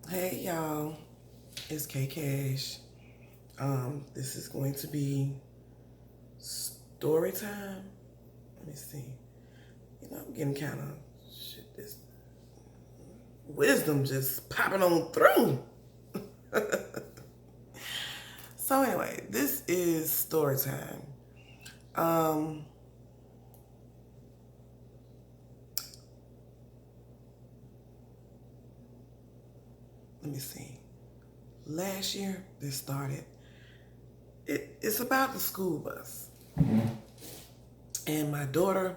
Hey y'all, it's K Cash. This is going to be story time. Let me see. I'm getting kind of shit. This wisdom just popping on through. So anyway, this is story time. Um, Let me see. Last year, this started. It's about the school bus and my daughter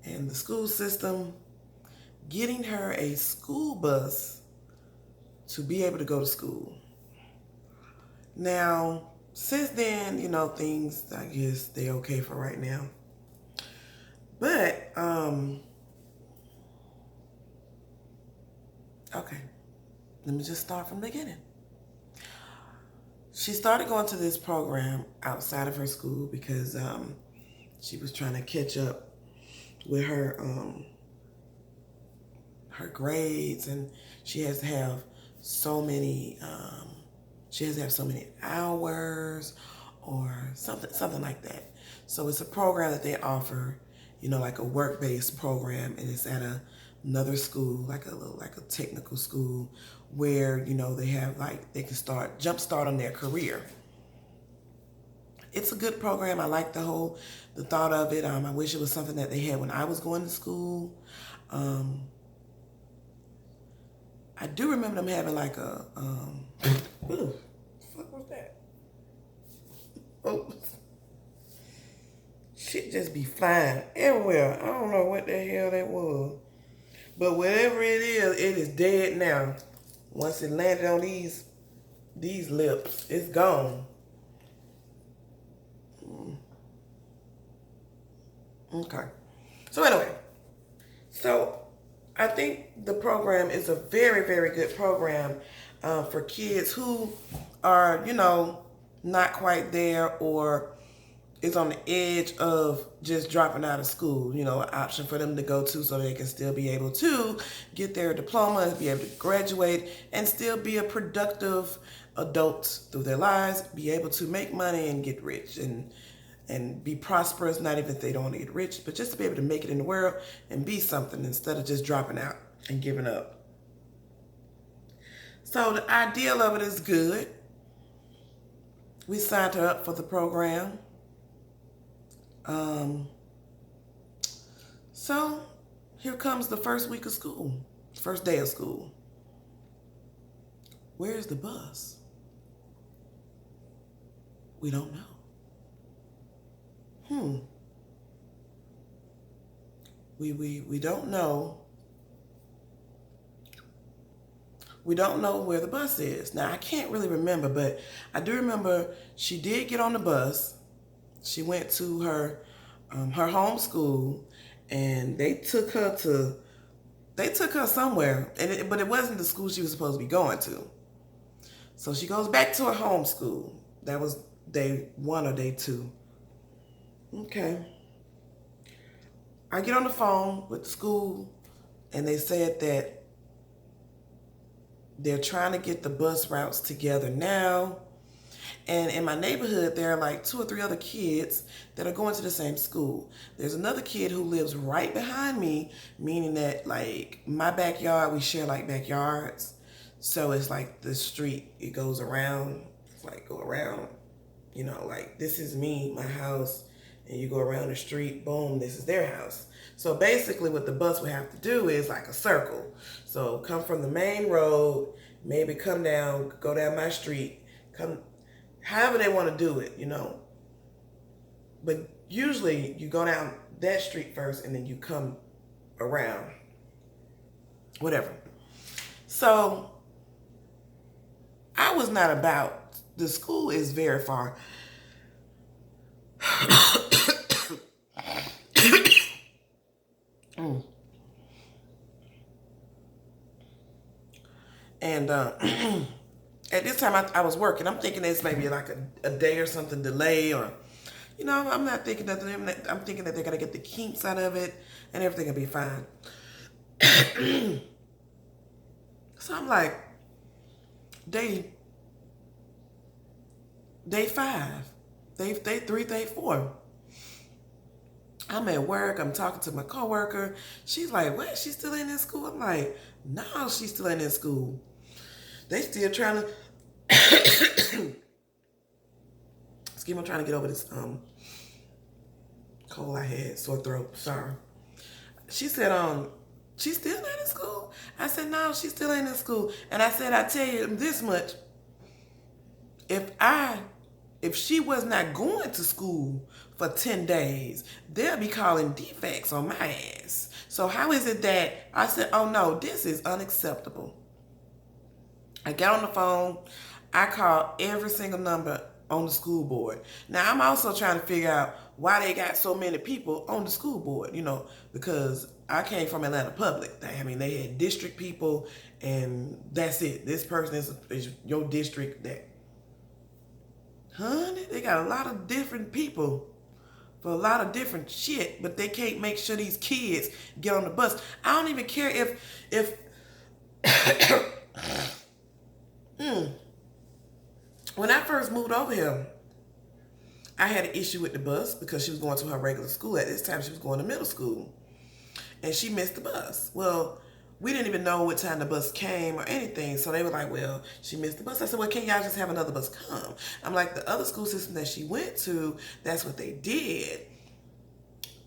and the school system getting her a school bus to be able to go to school. Now, since then, things, I guess they're okay for right now. But, okay, let me just start from the beginning. She started going to this program outside of her school because she was trying to catch up with her grades, and she has to have so many she has to have so many hours or something like that. So it's a program that they offer, like a work-based program, and it's at another school, like a technical school, where they have they can jumpstart on their career. It's a good program. I like the thought of it. I wish it was something that they had when I was going to school. Um, I do remember them having like a ooh, fuck was that? Oh, shit just be flying everywhere. I don't know what the hell that was. But whatever it is dead now. Once it landed on these lips, it's gone. Okay. So anyway, so I think the program is a very, very good program for kids who are, not quite there or is on the edge of just dropping out of school. An option for them to go to so they can still be able to get their diploma, be able to graduate, and still be a productive adult through their lives, be able to make money and get rich and be prosperous, not even if they don't want to get rich, but just to be able to make it in the world and be something instead of just dropping out and giving up. So the ideal of it is good. We signed her up for the program. Um, so here comes the first week of school, first day of school. Where's the bus? We don't know. Hmm. We don't know. We don't know where the bus is. Now I can't really remember, but I do remember she did get on the bus. She went to her home school, and they took her somewhere, but it wasn't the school she was supposed to be going to. So she goes back to her home school. That was day one or day two. Okay. I get on the phone with the school, and they said that they're trying to get the bus routes together now. And in my neighborhood, there are like two or three other kids that are going to the same school. There's another kid who lives right behind me, meaning that like my backyard, we share like backyards. So it's like the street, it goes around, it's like go around, like this is me, my house, and you go around the street, boom, this is their house. So basically what the bus would have to do is like a circle. So come from the main road, maybe come down, go down my street, come however they want to do it. But usually you go down that street first and then you come around, whatever. So I was not about, the school is very far. Mm. And at this time I was working. I'm thinking it's maybe like a day or something delay, or, I'm not thinking that I'm thinking that they're going to get the kinks out of it and everything will be fine. So So I'm like, day 5, day 3, day 4. I'm at work. I'm talking to my coworker. She's like, "What? She's still in this school?" I'm like, "No, she's still in this school. They still trying to." Excuse me, I'm trying to get over this cold I had, sore throat. Sorry. She said, she's still not in school. I said, "No, she's still ain't in school." And I said, "I tell you this much. If she was not going to school for 10 days, they'll be calling defects on my ass. So how is it that," I said, "Oh no, this is unacceptable." I got on the phone. I called every single number on the school board. Now I'm also trying to figure out why they got so many people on the school board, because I came from Atlanta Public. I mean, they had district people and that's it. This person is your district that. Honey, they got a lot of different people for a lot of different shit, but they can't make sure these kids get on the bus. I don't even care if when I first moved over here, I had an issue with the bus because she was going to her regular school. At this time, she was going to middle school, and she missed the bus. Well, we didn't even know what time the bus came or anything, so they were like, "Well, she missed the bus." I said, "Well, can't y'all just have another bus come?" I'm like, the other school system that she went to, that's what they did.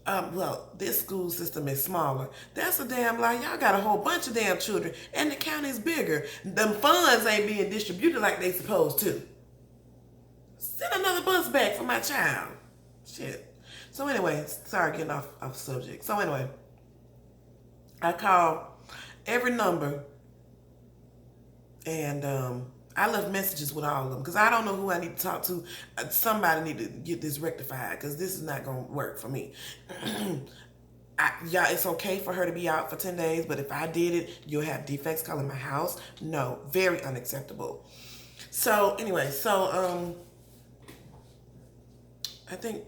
Well, this school system is smaller. That's a damn lie. Y'all got a whole bunch of damn children, and the county's bigger. Them funds ain't being distributed like they supposed to. Send another bus back for my child. Shit. So anyway, sorry getting off subject. So anyway, I called every number, and I left messages with all of them because I don't know who I need to talk to. Somebody need to get this rectified because this is not going to work for me. Yeah, it's okay for her to be out for 10 days, but if I did it, you'll have defects calling my house. No, very unacceptable. So anyway, I think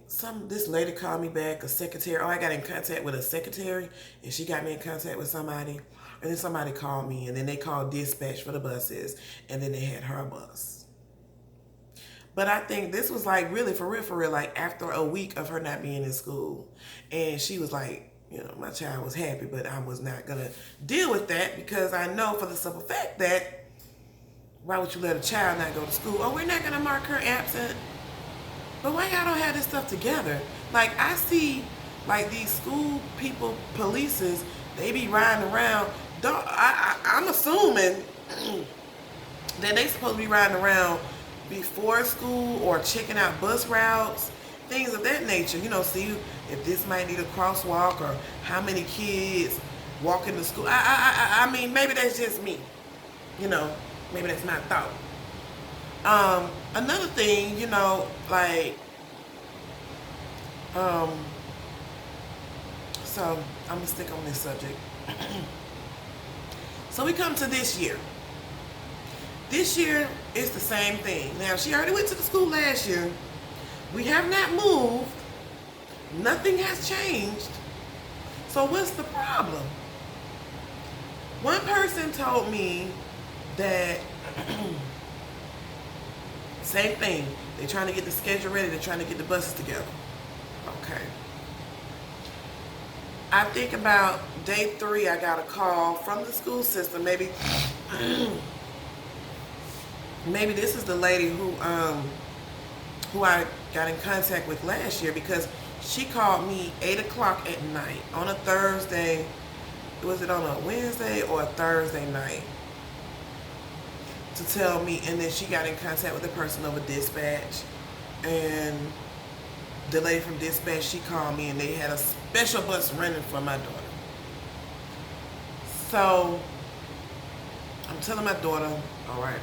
this lady called me back, a secretary. Oh, I got in contact with a secretary, and she got me in contact with somebody. And then somebody called me, and then they called dispatch for the buses, and then they had her bus. But I think this was like really for real, like after a week of her not being in school. And she was like, my child was happy, but I was not going to deal with that because I know for the simple fact that why would you let a child not go to school? Oh, we're not going to mark her absent. But why y'all don't have this stuff together? Like I see like these school people, polices, they be riding around. I'm assuming that they supposed to be riding around before school or checking out bus routes, things of that nature. See if this might need a crosswalk or how many kids walk into school. I mean, maybe that's just me. Maybe that's my thought. Another thing, so I'm gonna stick on this subject. So we come to this year. This year is the same thing. Now, she already went to the school last year. We have not moved. Nothing has changed. So what's the problem? One person told me that same thing. They're trying to get the schedule ready. They're trying to get the buses together. Okay. I think about day 3, I got a call from the school system. Maybe this is the lady who I got in contact with last year because she called me 8 o'clock at night on a Thursday. Was it on a Wednesday or a Thursday night? To tell me, and then she got in contact with the person over dispatch, and the lady from dispatch, she called me, and they had a special bus rented for my daughter. So I'm telling my daughter, all right,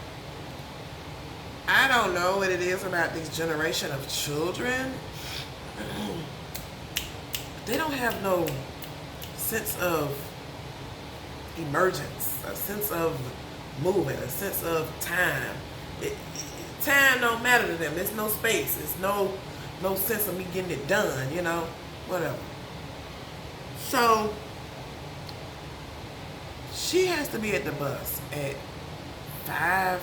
I don't know what it is about this generation of children. They don't have no sense of emergence, a sense of moving, a sense of time. Time don't matter to them. There's no space. There's no sense of me getting it done, whatever. So She has to be at the bus at 5:45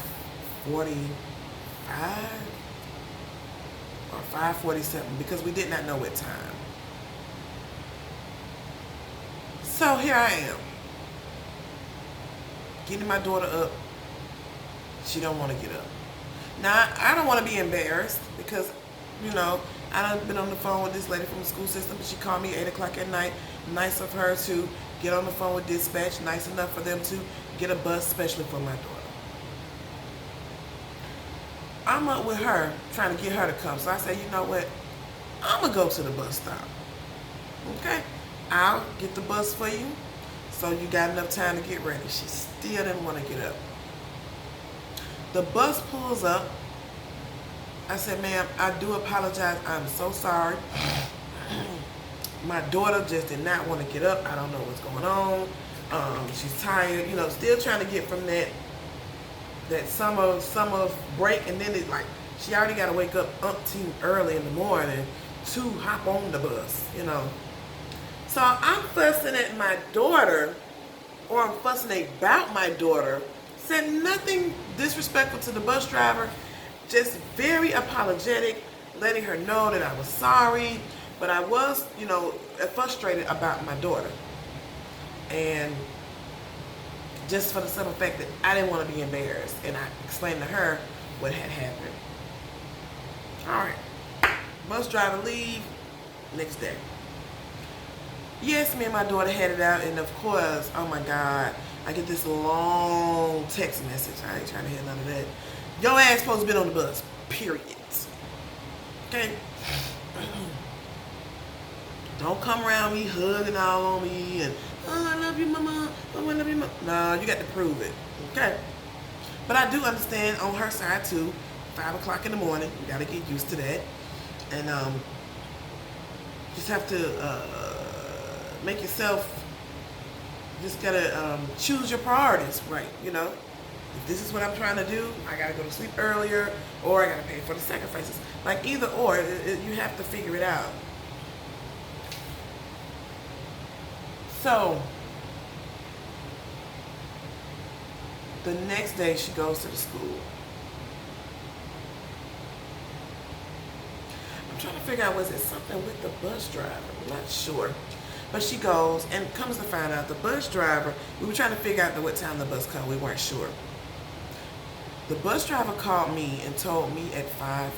or 5:47 because we did not know what time. So here I am, getting my daughter up. She don't want to get up. Now, I don't want to be embarrassed because, you know, I done been on the phone with this lady from the school system, but she called me 8 o'clock at night. Nice of her to get on the phone with dispatch. Nice enough for them to get a bus specially for my daughter. I'm up with her trying to get her to come. So I said, you know what? I'm going to go to the bus stop. Okay? I'll get the bus for you so you got enough time to get ready. She still didn't want to get up. The bus pulls up. I said, ma'am, I do apologize. I'm so sorry. My daughter just did not want to get up. I don't know what's going on. She's tired, you know, still trying to get from that summer break, and then it's like she already got to wake up umpteen early in the morning to hop on the bus, you know. So I'm fussing at my daughter, or I'm fussing about my daughter. Said nothing disrespectful to the bus driver, just very apologetic, letting her know that I was sorry, but I was, you know, frustrated about my daughter. And just for the simple fact that I didn't want to be embarrassed, and I explained to her what had happened. All right, bus driver leave, next day. Yes, me and my daughter headed out, and of course, oh my God, I get this long text message. I ain't trying to hear none of that. Your ass supposed to be on the bus, period. Okay? Don't come around me hugging all on me and, oh, I love you, mama. Oh, I love you, mama. No, you got to prove it. Okay? But I do understand on her side, too. 5 o'clock in the morning. You got to get used to that. And just have to make yourself, just got to choose your priorities right, you know? If this is what I'm trying to do, I got to go to sleep earlier, or I got to pay for the sacrifices. Like either or, you have to figure it out. So, the next day she goes to the school. I'm trying to figure out, was it something with the bus driver? I'm not sure. But she goes, and comes to find out the bus driver, we were trying to figure out what time the bus come. We weren't sure. The bus driver called me and told me at 5,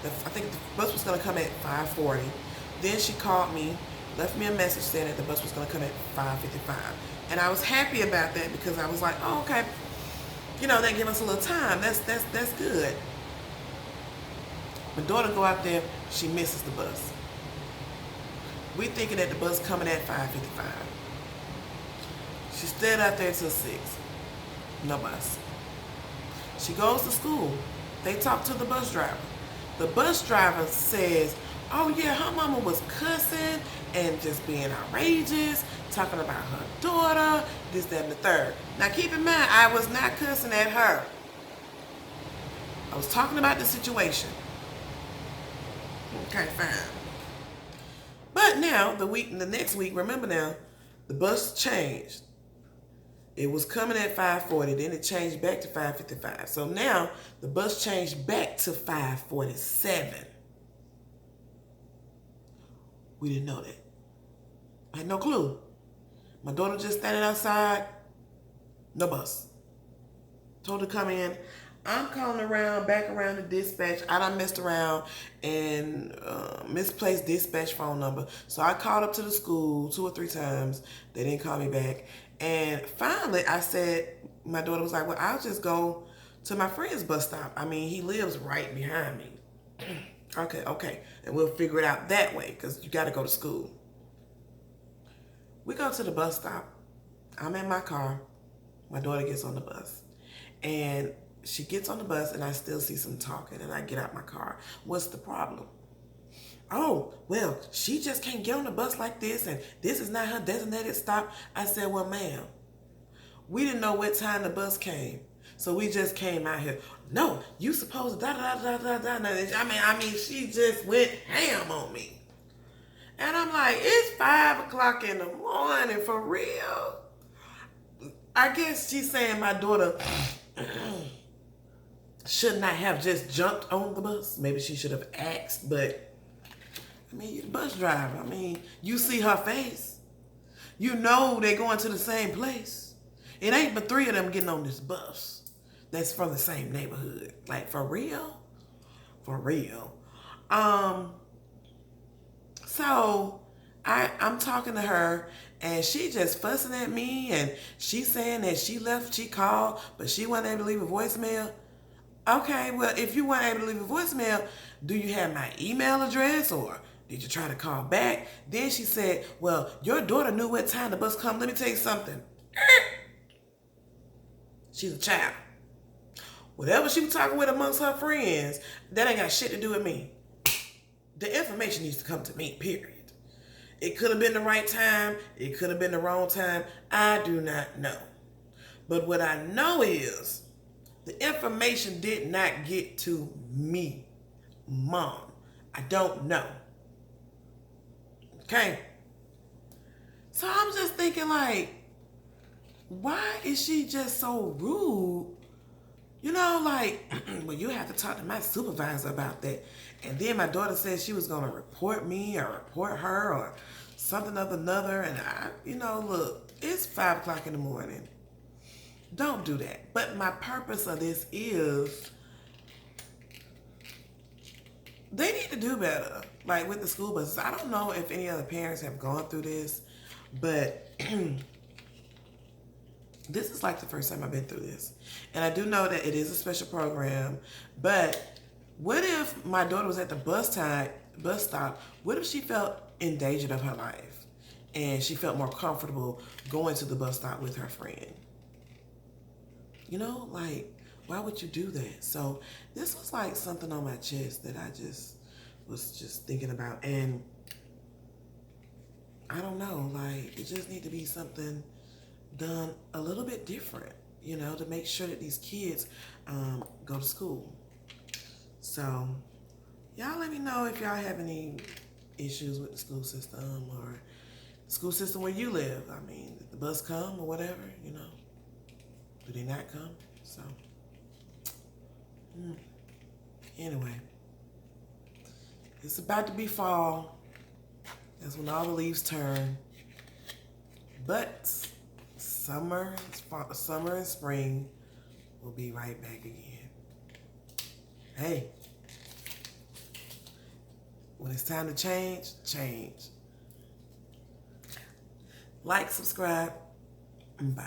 I think the bus was going to come at 5:40. Then she called me, left me a message saying that the bus was going to come at 5:55. And I was happy about that because I was like, oh, okay. You know, they give us a little time. That's good. My daughter go out there, she misses the bus. We thinking that the bus coming at 5:55. She stayed out there till 6. No bus. She goes to school. They talk to the bus driver. The bus driver says, oh yeah, her mama was cussing and just being outrageous, talking about her daughter, this, that, and the third. Now keep in mind, I was not cussing at her. I was talking about the situation. Okay, fine. But now, the next week, remember now, the bus changed. It was coming at 5:40, then it changed back to 5:55. So now, the bus changed back to 5:47. We didn't know that. I had no clue. My daughter just standing outside, no bus. Told her to come in. I'm calling around, back around the dispatch. I done messed around and misplaced dispatch phone number. So I called up to the school 2 or 3 times. They didn't call me back. And finally, I said, my daughter was like, well, I'll just go to my friend's bus stop. I mean, he lives right behind me. Okay. And we'll figure it out that way because you got to go to school. We go to the bus stop. I'm in my car. My daughter gets on the bus. And she gets on the bus and I still see some talking and I get out my car. What's the problem? Oh, well, she just can't get on the bus like this and this is not her designated stop. I said, well, ma'am, we didn't know what time the bus came. So we just came out here. No, you supposed to I mean, she just went ham on me. And I'm like, it's 5 o'clock in the morning, for real. I guess she's saying my daughter should not have just jumped on the bus. Maybe she should have asked, but I mean, you're the bus driver. I mean, you see her face. You know they're going to the same place. It ain't but three of them getting on this bus that's from the same neighborhood. Like, for real? For real. So I'm talking to her and she just fussing at me and she's saying that she called, but she wasn't able to leave a voicemail. Okay, well, if you weren't able to leave a voicemail, do you have my email address or did you try to call back? Then she said, well, your daughter knew what time the bus come. Let me tell you something. She's a child. Whatever she was talking with amongst her friends, that ain't got shit to do with me. The information needs to come to me, period. It could have been the right time. It could have been the wrong time. I do not know. But what I know is the information did not get to me, Mom. I don't know. Okay? So I'm just thinking like, why is she just so rude? You know, like, well, you have to talk to my supervisor about that. And then my daughter said she was going to report me or report her or something of another. And look, it's 5 o'clock in the morning. Don't do that. But my purpose of this is they need to do better, like with the school buses. I don't know if any other parents have gone through this, but this is like the first time I've been through this. And I do know that it is a special program, but what if my daughter was at the bus stop? What if she felt endangered of her life and she felt more comfortable going to the bus stop with her friend? You know, like, why would you do that? So this was like something on my chest that I was thinking about. And I don't know, like, it just need to be something done a little bit different, to make sure that these kids go to school. So y'all let me know if y'all have any issues with the school system or the school system where you live. I mean, did the bus come or whatever, Do they not come? So, anyway, it's about to be fall. That's when all the leaves turn. But summer and spring will be right back again. Hey, when it's time to change, change. Like, subscribe, and bye.